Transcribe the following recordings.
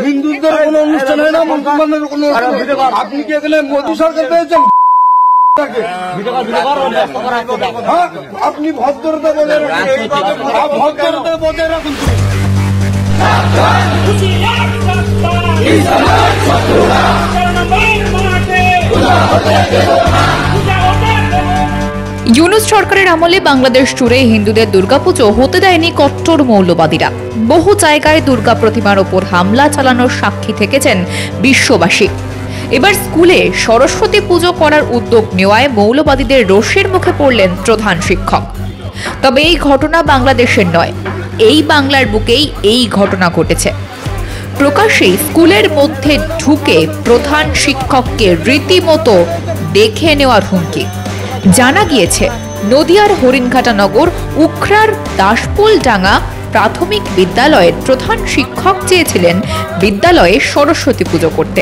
হিন্দুদের কোনো অনুষ্ঠান হয় না, মুসলমানদের কোনো। আপনি কি এখানে মোদী সরকার পেয়েছেন? আপনি ভদ্রতা বজায় রাখুন, ভদ্রতা বজায় রাখুন। ইউনূস সরকারের আমলে বাংলাদেশ জুড়ে হিন্দুদের দুর্গাপুজো হতে দেয়নি কট্টর মৌলবাদীরা। বহু জায়গায় দুর্গা প্রতিমার ওপর হামলা চালানোর সাক্ষী থেকেছেন বিশ্ববাসী। এবার স্কুলে সরস্বতী পুজো করার উদ্যোগ নেওয়ায় মৌলবাদীদের রোষের মুখে পড়লেন প্রধান শিক্ষক। তবে এই ঘটনা বাংলাদেশের নয়, এই বাংলার বুকেই এই ঘটনা ঘটেছে। প্রকাশ্যেই স্কুলের মধ্যে ঢুকে প্রধান শিক্ষককে রীতিমতো দেখে নেওয়ার হুমকি। জানা গিয়েছে, নদিয়ার হরিণঘাটা নগর উখরার দাসপুলডাঙ্গা প্রাথমিক বিদ্যালয়ের প্রধান শিক্ষক চেয়েছিলেন বিদ্যালয়ে সরস্বতী পুজো করতে।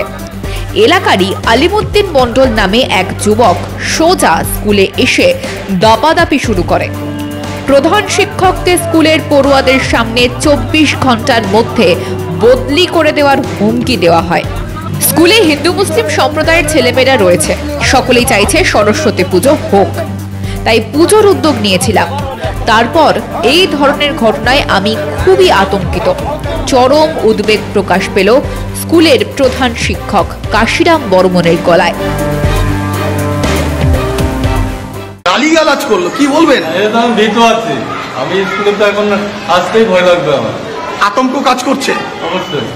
এলাকারই আলিমুদ্দিন মণ্ডল নামে এক যুবক সোজা স্কুলে এসে দাপাদাপি শুরু করে। প্রধান শিক্ষককে স্কুলের পড়ুয়াদের সামনে 24 ঘন্টার মধ্যে বদলি করে দেওয়ার হুমকি দেওয়া হয়। স্কুলে হিন্দু মুসলিম সম্প্রদায়ের ছেলেমেয়েরা রয়েছে, সকলেই চাইছে সরস্বতী পুজো হোক, তাই পুজোর উদ্যোগ নিয়েছিলাম। তারপর এই ধরনের ঘটনায় আমি খুবই আতঙ্কিত। চরম উদ্বেগ প্রকাশ পেল স্কুলের প্রধান শিক্ষক কাশিরাম বর্মনের গলায়। গালিগালাজ করলো, কি বলবেন? আমি ভীত আছি, আমি স্কুলে তো এখন আসতেই ভয় লাগবে আমার। আতঙ্ক কাজ করছে অবশ্যই।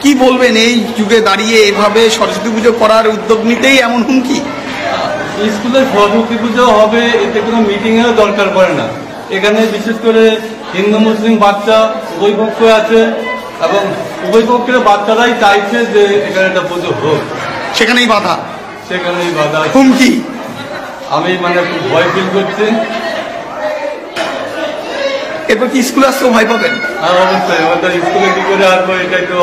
কি বলবেন এই যুগে দাঁড়িয়ে এভাবে সরস্বতী পুজো করার উদ্যোগ নিতেই এমন হুমকি? স্কুলে সরস্বতী পুজো হবে, এতে কোনো মিটিং এরও দরকার পড়ে না। এখানে বিশেষ করে হিন্দু মুসলিম বাচ্চা উভয় পক্ষ আছে এবং উভয় পক্ষের বাচ্চারাই চাইছে যে এখানে একটা পুজো হোক, সেখানেই বাধা, সেখানেই বাধা, হুমকি। আমি খুব ভয় ফিল করছি। এরপর কি স্কুলে আসতেও ভয় পাবেন? হ্যাঁ অবশ্যই, আমার তো স্কুলে কি করে আসবো, এটাই তো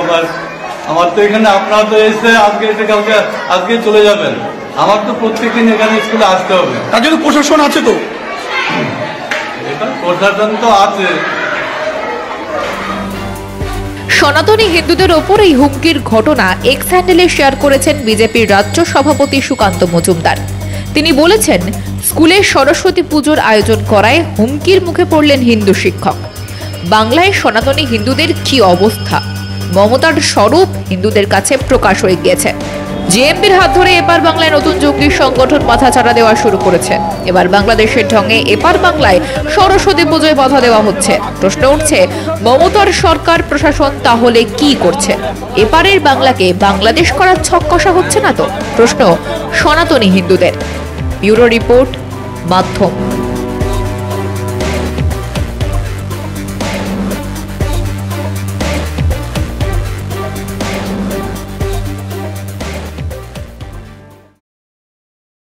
আমার তো এখানে আপনারা তো এসে আজকে এসে কালকে আজকে চলে যাবেন, আমার তো প্রত্যেকদিন এখানে স্কুলে আসতে হবে। তার জন্য প্রশাসন আছে তো? এটা প্রশাসন তো আছে। সনাতনী হিন্দুদের ওপর এই হুমকির ঘটনা এক্স হ্যান্ডেলে শেয়ার করেছেন বিজেপির রাজ্য সভাপতি সুকান্ত মজুমদার। তিনি বলেছেন, স্কুলে সরস্বতী পুজোর আয়োজন করায় হুমকির মুখে পড়লেন হিন্দু শিক্ষক। বাংলায় সনাতনী হিন্দুদের কি অবস্থা, মমতার স্বরূপ হিন্দুদের কাছে প্রকাশ হয়ে গিয়েছে। জেএমবির হাত ধরে এপার বাংলায় নতুন জঙ্গি সংগঠন মাথাচাড়া দেওয়া শুরু করেছে। এবার বাংলাদেশের ঢঙে এপার বাংলায় সরস্বতী পুজোয় বাধা দেওয়া হচ্ছে। প্রশ্ন উঠছে, মমতার সরকার প্রশাসন তাহলে কি করছে? এপারের বাংলাকে বাংলাদেশ করার ছক কষা হচ্ছে না তো? প্রশ্ন সনাতনী হিন্দুদের। ব্যুরো রিপোর্ট, মাধ্যম।